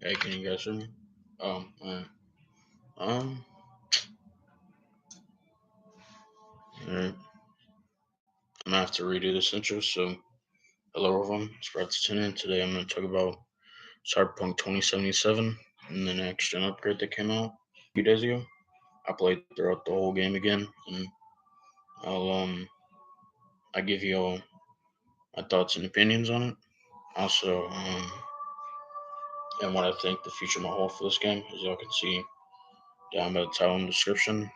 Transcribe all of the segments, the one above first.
Hey, can you guys hear me? Alright. Um, alright. I'm gonna have to redo this intro. So, hello everyone. It's Brad Tunin. Today I'm gonna talk about Cyberpunk 2077 and the next gen upgrade that came out a few days ago. I played throughout the whole game again, and I'll I give you all my thoughts and opinions on it. Also, and what I think the future might hold for this game, as y'all can see down by the title and description.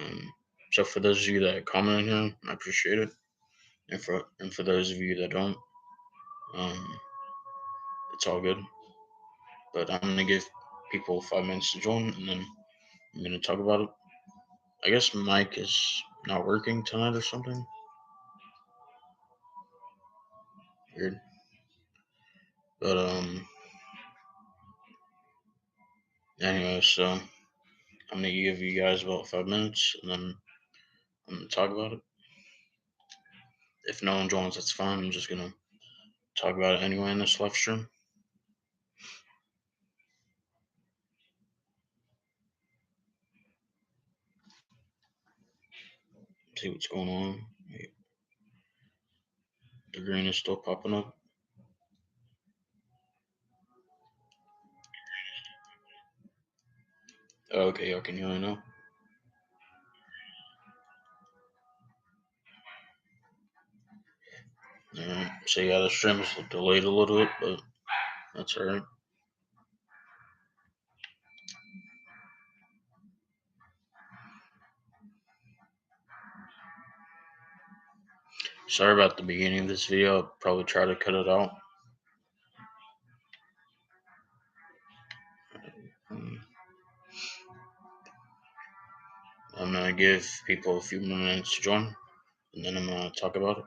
Um, so for those of you that comment in here, I appreciate it. And for those of you that don't, um, it's all good. But I'm gonna give people 5 minutes to join, and then I'm gonna talk about it. I guess Mike is not working tonight or something. Weird. But anyway, so I'm gonna give you guys about 5 minutes, and then I'm gonna talk about it. If no one joins, that's fine. I'm just gonna talk about it anyway in this live stream. See what's going on. The green is still popping up. Okay, y'all can hear me now. Alright, so yeah, the stream is delayed a little bit, but that's alright. Sorry about the beginning of this video. I'll probably try to cut it out. Mm, I'm gonna give people a few more minutes to join, and then I'm gonna talk about it.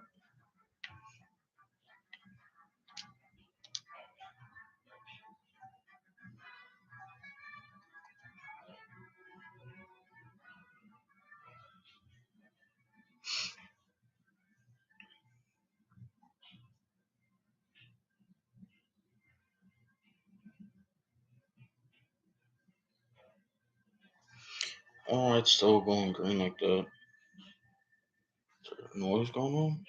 Oh, it's still going green like that. Is there noise going on?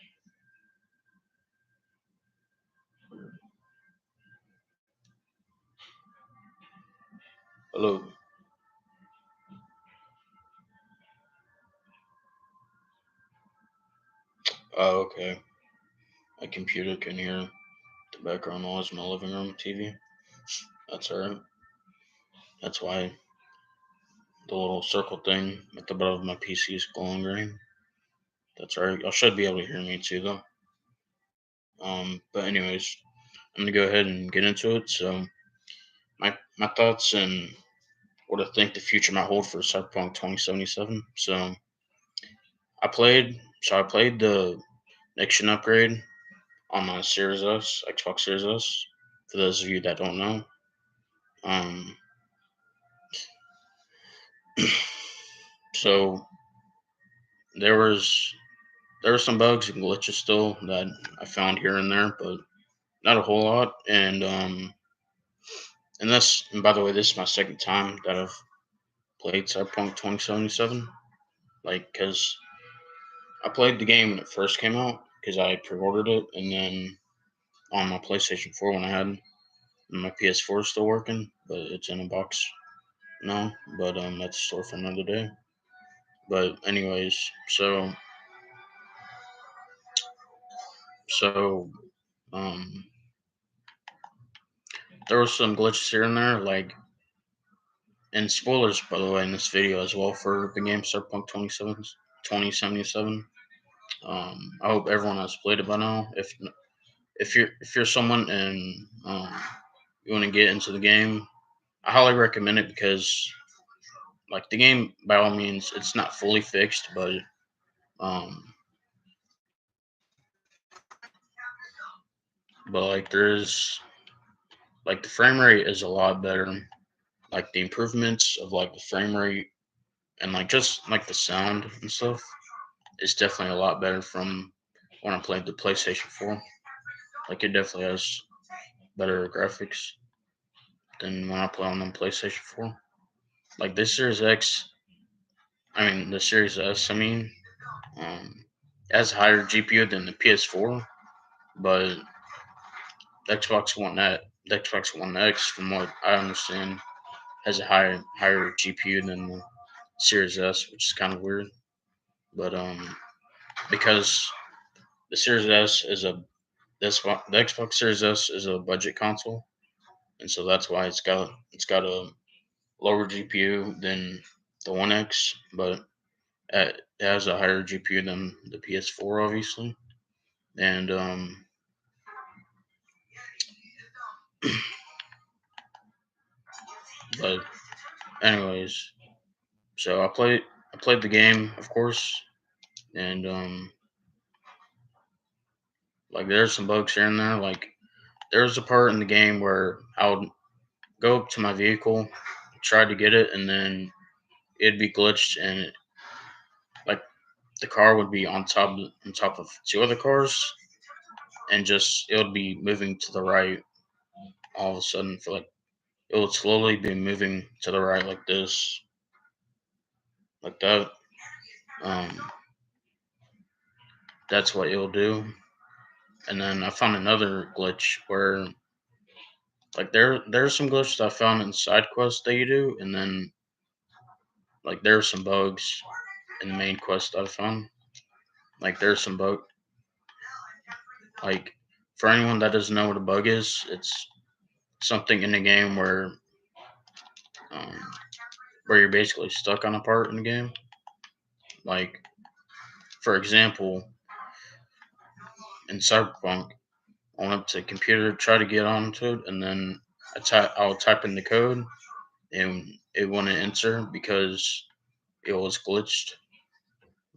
Hello. Oh, okay. My computer can hear the background noise in my living room TV. That's alright. That's why the little circle thing at the bottom of my PC is glowing green. That's alright. Y'all should be able to hear me too, though. But anyways, I'm gonna go ahead and get into it. So my thoughts and what I think the future might hold for Cyberpunk 2077. So I played the next gen upgrade on my Series S, Xbox Series S. For those of you that don't know, um, so there was there were some bugs and glitches still that I found here and there, but not a whole lot. And by the way, this is my second time that I've played Cyberpunk 2077. Like, cause I played the game when it first came out because I pre-ordered it, and then on my PlayStation 4 when I had my PS4 is still working, but it's in a box now. But that's a story for another day. But anyways, so um, there was some glitches here and there, like, and spoilers by the way in this video as well for the game Cyberpunk 2077. I hope everyone has played it by now. If you're someone and you want to get into the game, I highly recommend it because like the game by all means it's not fully fixed, um but like there's like the frame rate is a lot better. Like the improvements of like the frame rate and like just like the sound and stuff is definitely a lot better from when I played the PlayStation 4. Like it definitely has better graphics. than when I play on the PlayStation 4. Like this Series X, I mean the Series S, I mean, has higher GPU than the PS4, but the Xbox One X, from what I understand, has a higher GPU than the Series S, which is kind of weird. But because the Series S is a the Xbox Series S is a budget console, and so that's why it's got a lower GPU than the One X, but it has a higher GPU than the PS4, obviously. And but anyways, so I played the game, of course, and like there's some bugs here and there. Like there's a part in the game where I would go up to my vehicle, try to get it, and then it'd be glitched, and like the car would be on top of two other cars, and just it would be moving to the right all of a sudden for like it would slowly be moving to the right like this, like that. Um, that's what it'll do. And then I found another glitch where like there's some glitches I found in side quests that you do, and then like there's some bugs in the main quest that I found. Like there's some bug like for anyone that doesn't know what a bug is, it's something in the game um, where you're basically stuck on a part in the game. Like for example, in Cyberpunk, I went up to the computer, try to get onto it, and then I'll type in the code, and it wouldn't enter because it was glitched.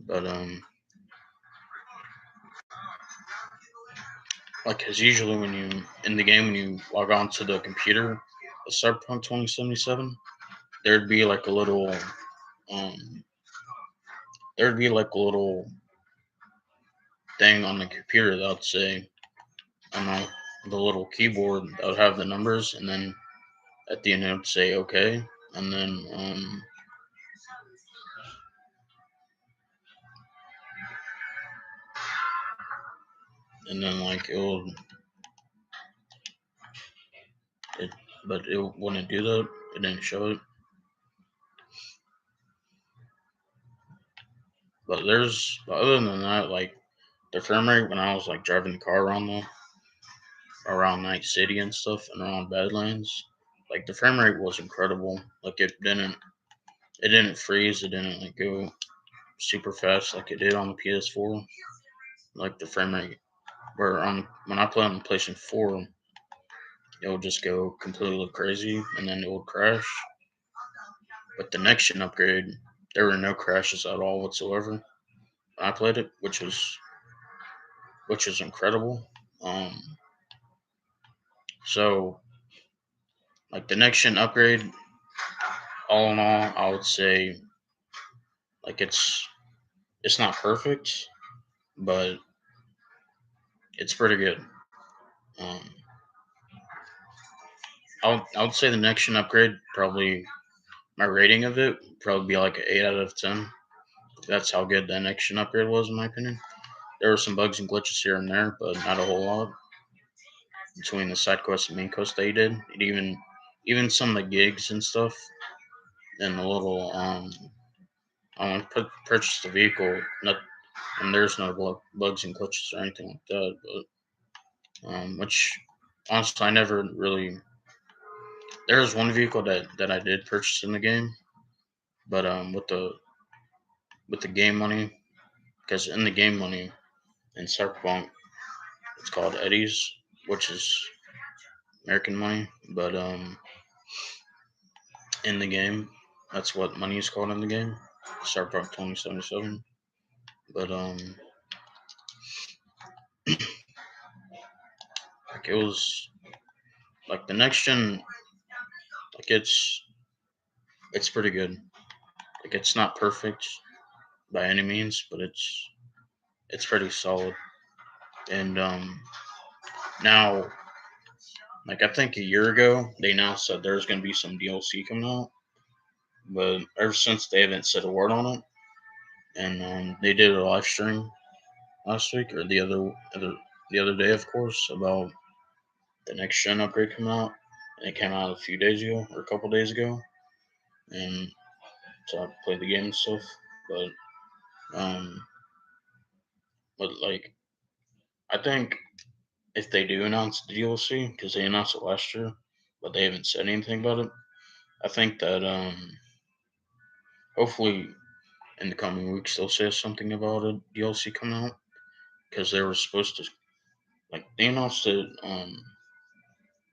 But like, cause usually when you in the game when you log on to the computer, of Cyberpunk 2077, there'd be like a little um, there'd be like a little thing on the computer that would say, I don't know, the little keyboard that would have the numbers, and then at the end it would say okay, and then like it, but it wouldn't do that. It didn't show it. But other than that, like the frame rate when I was like driving the car around Night City and stuff and around Badlands, like the frame rate was incredible. Like it didn't freeze. It didn't like go super fast like it did on the PS4. Like the frame rate where on when I play on the PlayStation 4, it would just go completely crazy and then it would crash. But the next gen upgrade, there were no crashes at all whatsoever when I played it, which was incredible. Um, so like the next gen upgrade, all in all, I would say like it's not perfect, but it's pretty good. Um, I would say the next gen upgrade probably my rating of it would probably be like an 8 out of 10. That's how good the next gen upgrade was in my opinion. There were some bugs and glitches here and there, but not a whole lot between the side quest and main quest they did. It even some of the gigs and stuff and the little I want to purchase the vehicle. Not and there's no bugs and glitches or anything like that. But which honestly I never really. There was one vehicle that I did purchase in the game, but with the game money, because in the game money in Cyberpunk it's called Eddies, which is American money, but in the game that's what money is called in the game, Cyberpunk 2077. But like it was like the next gen, like it's pretty good. Like it's not perfect by any means, but it's pretty solid. And now Like I think a year ago they announced that there's going to be some DLC coming out, but ever since they haven't said a word on it. And they did a live stream last week or the other day, of course, about the next gen upgrade coming out, and it came out a few days ago or a couple days ago, and so I played the game and stuff. Um, but like I think if they do announce the DLC, because they announced it last year, but they haven't said anything about it, I think that hopefully in the coming weeks they'll say something about a DLC coming out because they were supposed to like they announced it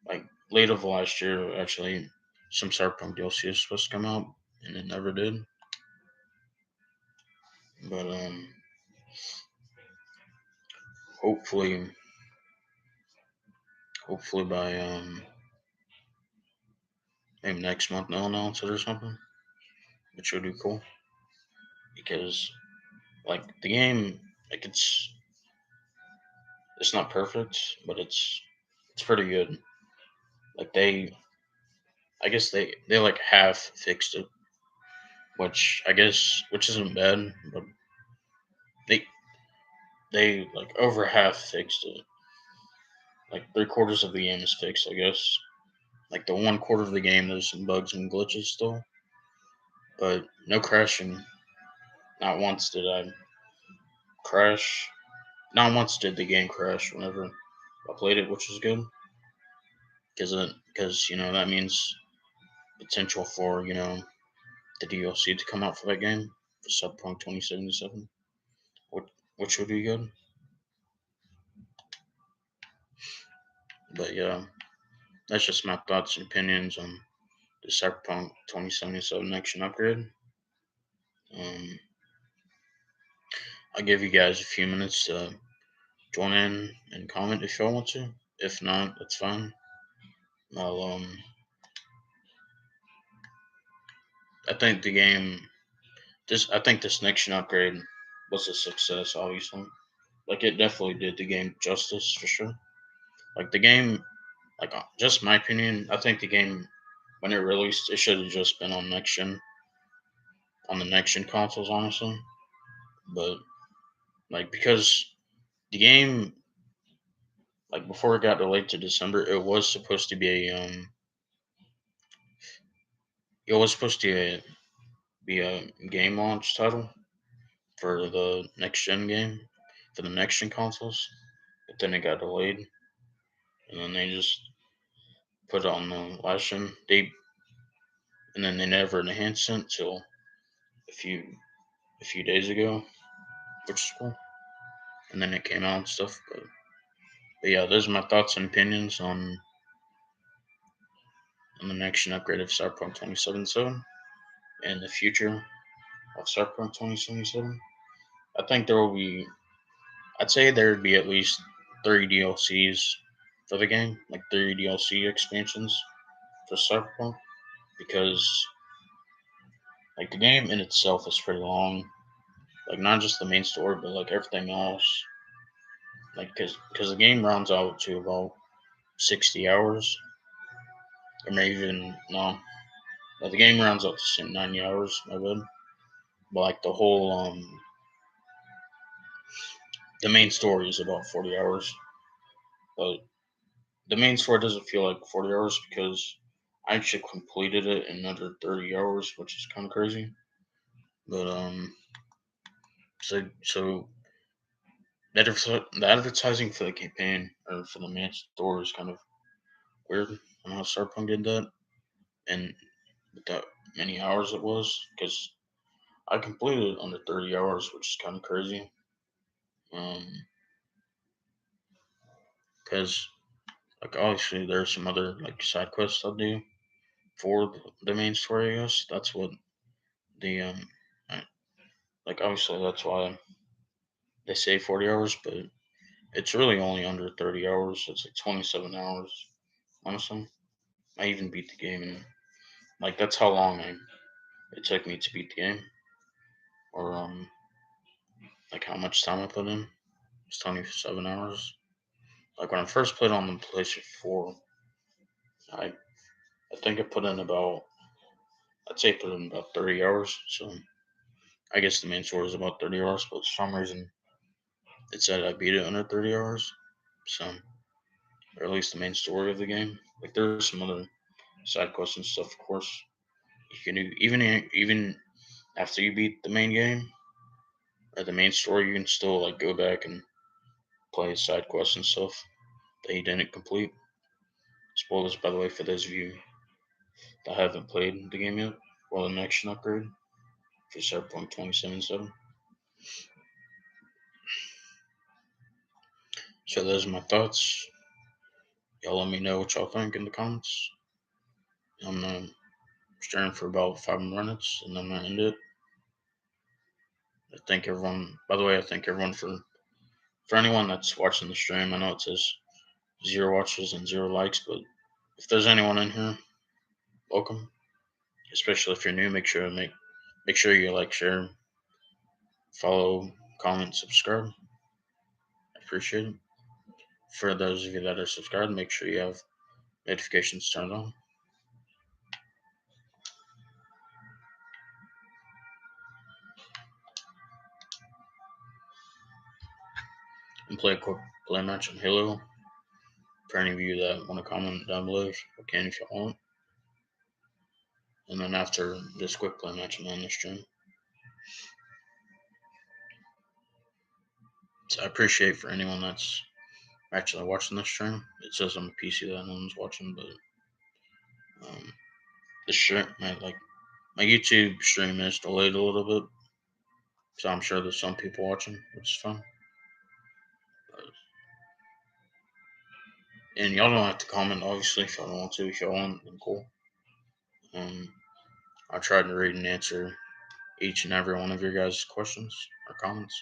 like late of last year actually some cyberpunk DLC is supposed to come out and it never did. But hopefully hopefully by maybe next month they'll announce it or something, which would be cool because like the game like it's not perfect but it's pretty good. Like they I guess they like half fixed it, which I guess which isn't bad, but they they like over half fixed it. Like three quarters of the game is fixed, I guess. Like the one quarter of the game, there's some bugs and glitches still, but no crashing. Not once did I crash. Not once did the game crash whenever I played it, which is good because that means potential for the DLC to come out for that game for Cyberpunk 2077, which which would be good. But yeah, that's just my thoughts and opinions on the Cyberpunk 2077 next gen upgrade. Um, I'll give you guys a few minutes to join in and comment if y'all want to. If not, that's fine. I'll I think the game I think this next gen upgrade was a success, obviously. Like it definitely did the game justice for sure. Like the game like just my opinion, I think the game when it released it should have just been on the next gen consoles, honestly. But like because the game like before it got delayed to December, it was supposed to be a game launch title for the next gen game for the next gen consoles, but then it got delayed, and then they just put it on the last gen. And then they never enhanced it until a few a few days ago, which is cool. And then it came out and stuff. But yeah, those are my thoughts and opinions on the next gen upgrade of Cyberpunk 2077 and the future of Cyberpunk 2077. I think there will be I'd say there would be at least three DLCs for the game, like three DLC expansions for Cyberpunk, because like the game in itself is pretty long. Like not just the main story, but like everything else. Like because the game rounds out to about 60 hours, or maybe even no. But the game rounds out to 90 hours. My bad. But like the main story is about 40 hours. But the main story doesn't feel like 40 hours because I actually completed it in under 30 hours, which is kind of crazy. But so the advertising for the campaign or for the main story is kind of weird. I don't know how Cyberpunk did that and with that many hours it was because I completed it under 30 hours, which is kind of crazy. Um, because like obviously there's some other like side quests I'll do for the main story. I guess that's what the I, like obviously that's why they say 40 hours, but it's really only under 30 hours. It's like 27 hours. Honestly, I even beat the game, and like that's how long it took me to beat the game, or like how much time I put in. It's 27 hours. Like when I first played on the PlayStation 4, I I think I put in about I'd say put in about 30 hours. So I guess the main story is about 30 hours, but for some reason it said I beat it under 30 hours. So or at least the main story of the game. Like there's some other side quests and stuff, of course. You can do even after you beat the main game or the main story, you can still like go back and play side quests and stuff that you didn't complete. Spoilers, by the way, for those of you that haven't played the game yet. Well, the next upgrade for Cyberpunk 2077. So those are my thoughts. Y'all let me know what y'all think in the comments. I'm streaming for about 5 minutes and then I'm gonna end it. I thank everyone. By the way, I thank everyone for anyone that's watching the stream. I know it says 0 watches and 0 likes, but if there's anyone in here, welcome. Especially if you're new, make sure you like, share, follow, comment, subscribe. I appreciate it. For those of you that are subscribed, make sure you have notifications turned on. And play a quick play match on Halo. For any of you that want to comment down below, you can if you want. And then after this quick play match, I'm on the stream. So I appreciate for anyone that's actually watching this stream. It says on the PC that no one's watching, but the stream, my YouTube stream is delayed a little bit, so I'm sure there's some people watching, which is fun. And y'all don't have to comment, obviously, if y'all don't want to. If y'all want, then cool. I tried to read and answer each and every one of your guys' questions or comments.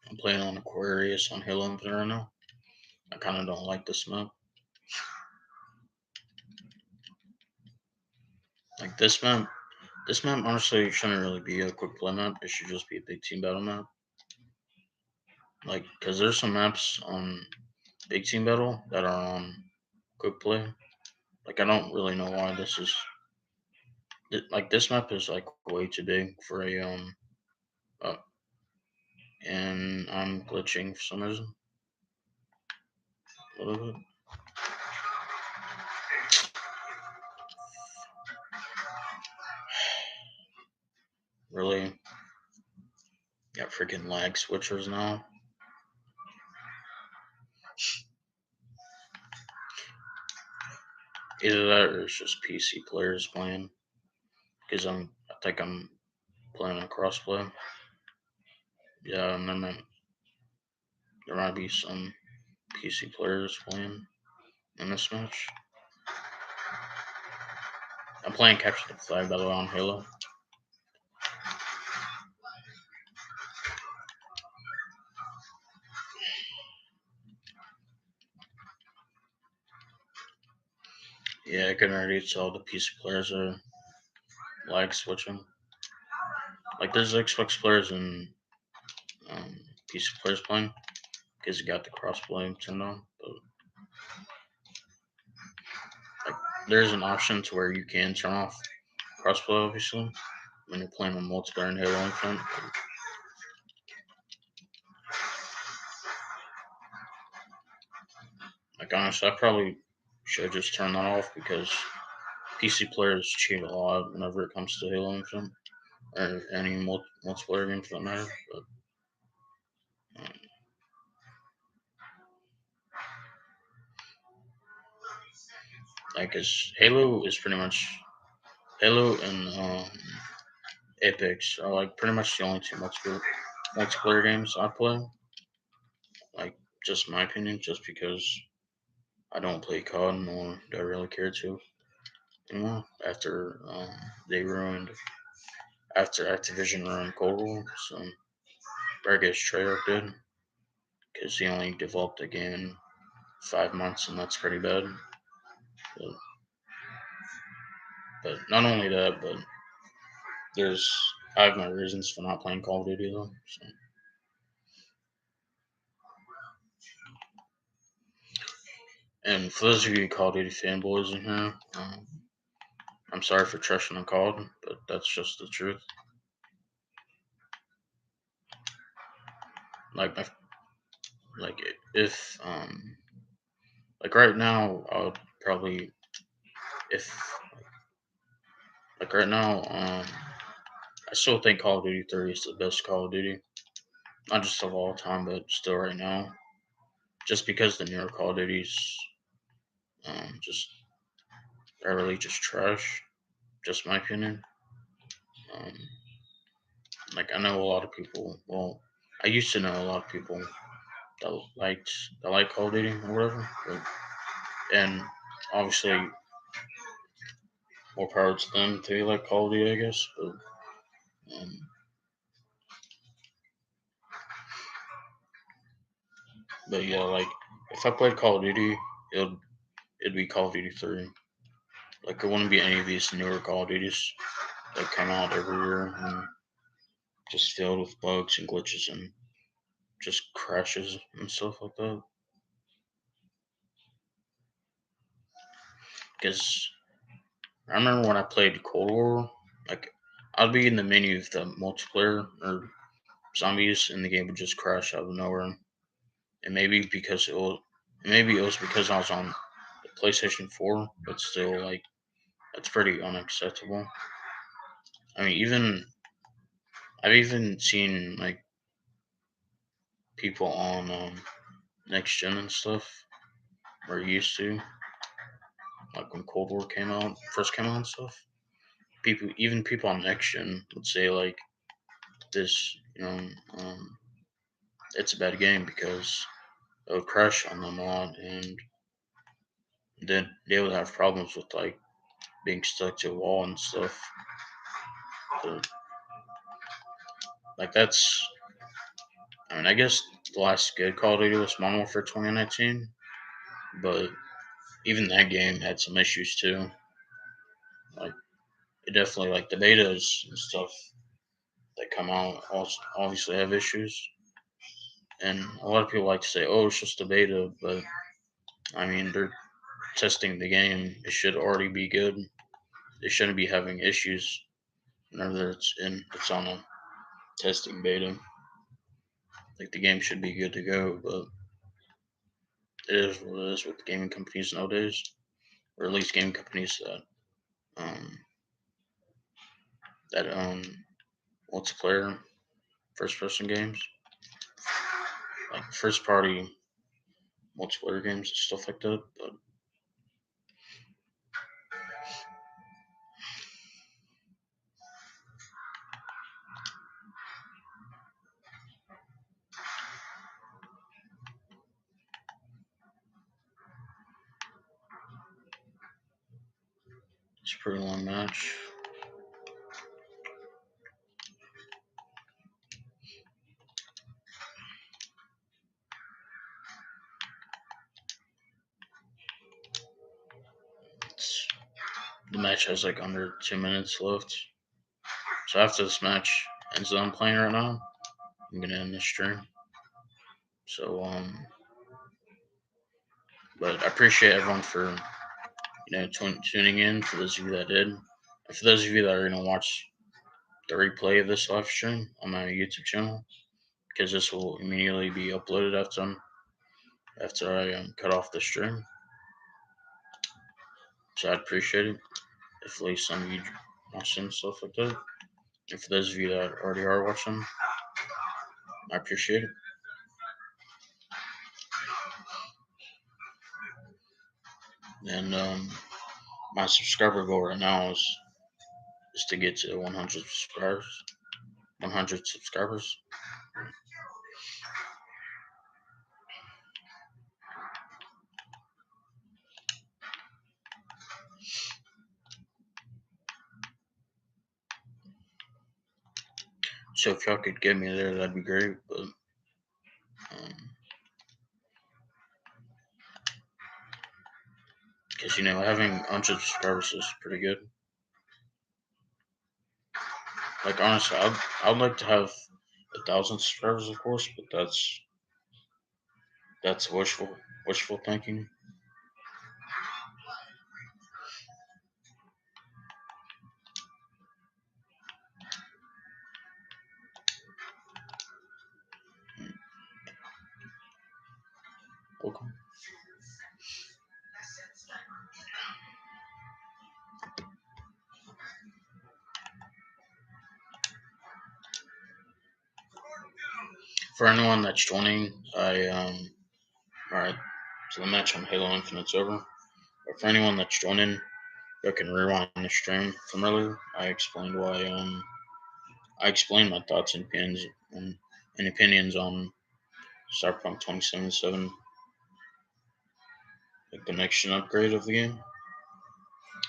I'm playing on Aquarius on Halo Infinite right now. I kind of don't like this map. Like this map honestly shouldn't really be a quick play map. It should just be a big team battle map. Like, cause there's some maps on big team battle that are on quick play. Like, I don't really know why this is. Like, this map is like way too big for a uh, and I'm glitching for some reason. A little bit. Really, got freaking lag switchers now. Either that or it's just PC players playing. Because I think I'm playing on crossplay. Yeah, and then there might be some PC players playing in this match. I'm playing Capture the Flag, by the way, on Halo. Yeah, I can already tell the PC players are lag switching. Like, there's Xbox players and PC players playing because you got the crossplay turned on. But like, there's an option to where you can turn off crossplay, obviously, when you're playing on multiplayer in Halo Infinite. Like, honestly, I probably should just turn that off because PC players cheat a lot whenever it comes to Halo Infinite or any multiplayer game for that matter. But um, like, cause Halo is pretty much Halo and Apex are like pretty much the only two multiplayer games I play. Like, just my opinion, just because I don't play COD nor do I really care to anymore after after Activision ruined Cold War. So I guess Treyarch did because he only developed the game in 5 months, and that's pretty bad. But, but not only that, but there's I have my reasons for not playing Call of Duty though. So. And for those of you Call of Duty fanboys in here, I'm sorry for trashing on COD, but that's just the truth. Like, like if like right now, I would probably if like right now, I still think Call of Duty 3 is the best Call of Duty, not just of all time, but still right now. Just because the newer Call of Duties, just are really just trash. Just my opinion. Um, like, I know a lot of people. Well, I used to know a lot of people that like Call of Duty or whatever. And obviously, more power to them to like Call of Duty, I guess. Um, but yeah, like if I played Call of Duty, it'd be Call of Duty 3. Like, it wouldn't be any of these newer Call of Duties that come out every year and just filled with bugs and glitches and just crashes and stuff like that. Because I remember when I played Cold War, like I'd be in the menu of the multiplayer or zombies, and the game would just crash out of nowhere. And maybe it was because I was on the PlayStation 4, but still, like, that's pretty unacceptable. I mean, I've even seen like people on next gen and stuff, or used to, like when Cold War first came out and stuff. Even people on next gen would say like this, it's a bad game because it would crash on them a lot, and then they would have problems with like being stuck to a wall and stuff. But, like, that's, I mean, I guess the last good Call of Duty was Modern Warfare 2019, but even that game had some issues too. Like, it definitely, like, the betas and stuff that come out also obviously have issues. And a lot of people like to say, "Oh, it's just a beta," but I mean, they're testing the game. It should already be good. They shouldn't be having issues whenever it's on a testing beta. Like, the game should be good to go, but it is what it is with gaming companies nowadays, or at least gaming companies um, that own multiplayer first person games, like first party multiplayer games and stuff like that. But it's a pretty long match. It's, the match has like under 2 minutes left. So after this match ends that I'm playing right now, I'm gonna end the stream. So but I appreciate everyone for tuning in. For those of you that did, and for those of you that are gonna watch the replay of this live stream on my YouTube channel, because this will immediately be uploaded after I cut off the stream. So I'd appreciate it if at least some of you watch them stuff like that. And for those of you that already are watching, I appreciate it. And my subscriber goal right now is to get to 100 subscribers. 100 subscribers. So if y'all could get me there, that'd be great. But because having 100 subscribers is pretty good. Like honestly, I'd like to have 1,000 subscribers, of course, but that's wishful thinking. Okay. For anyone that's joining, alright. So the match on Halo Infinite's over. But for anyone that's joining, you can rewind the stream from earlier. I explained my thoughts and opinions on Cyberpunk 2077, like the next gen upgrade of the game,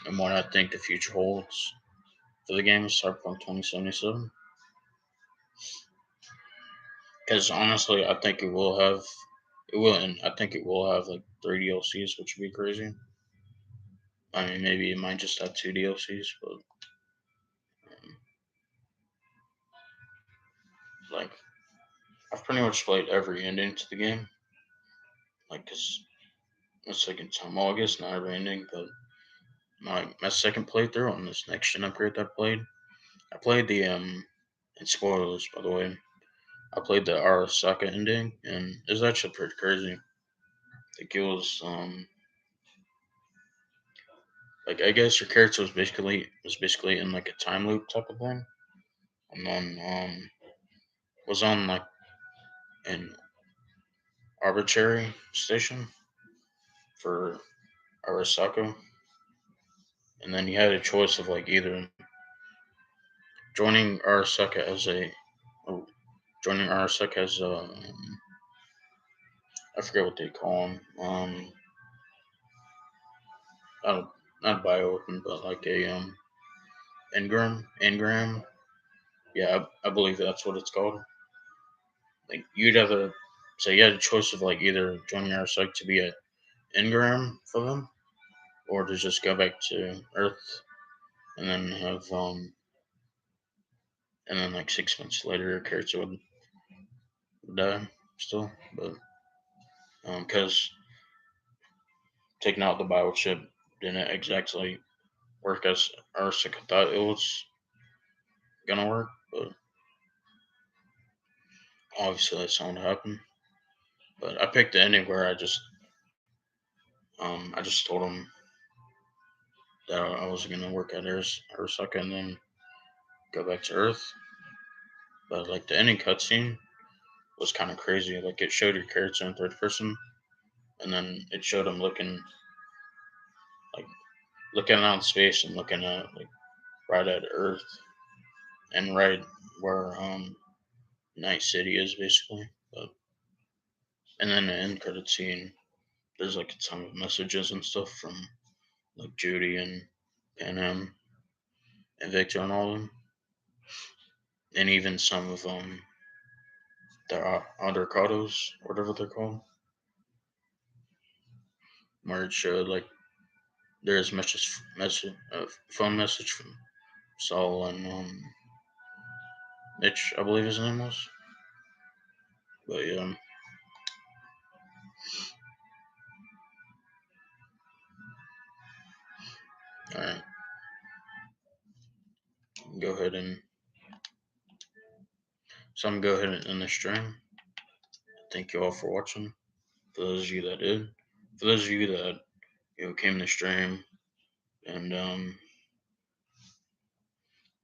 and what I think the future holds for the game of Cyberpunk 2077. Because honestly, I think it will have like 3 DLCs, which would be crazy. I mean, maybe it might just have 2 DLCs, but like I've pretty much played every ending to the game. Like, cause it's like in time. Well, I guess not every ending, but my second playthrough on this next gen upgrade that I played the and spoilers by the way, I played the Arasaka ending, and it was actually pretty crazy. Like it was like I guess your character was basically in like a time loop type of thing, and then was on like an arbitrary station for Arasaka, and then you had a choice of like either joining Arasaka as a or joining Arasaka as I forget what they call him. I don't, not bioweapon, but like a engram. Yeah, I believe that's what it's called. Like you'd have a so you had a choice of like either joining Arasaka to be an engram for them, or to just go back to Earth and then have and then like 6 months later your character would die still, but because taking out the biochip didn't exactly work as Arasaka thought it was gonna work, but obviously that's not what happened. But I picked the ending where I just told him that I was gonna work at Arasaka and then go back to Earth. But like the ending cutscene was kind of crazy. Like it showed your character in third person, and then it showed him like looking out in space and looking at like right at Earth and right where Night City is basically. But and then the end credit scene, there's like a ton of messages and stuff from like Judy and Panam and Victor and all of them, and even some of the other Kados, whatever they're called, where it showed like there's phone message from Saul and Mitch, I believe his name was. But yeah, all right, go ahead and so I'm gonna go ahead and end the stream. Thank you all for watching. For those of you that did, for those of you that came to stream and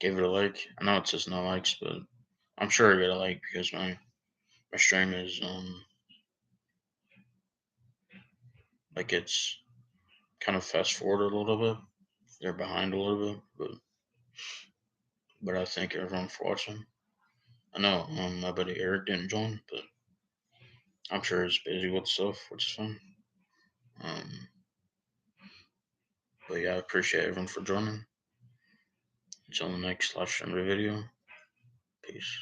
gave it a like. I know it says no likes, but I'm sure I got a like because my stream is like it's kind of fast forwarded a little bit. They're behind a little bit, but I thank everyone for watching. I know my buddy Eric didn't join, but I'm sure he's busy with stuff, which is fine. Um, but yeah, I appreciate everyone for joining. Until the next live stream video. Peace.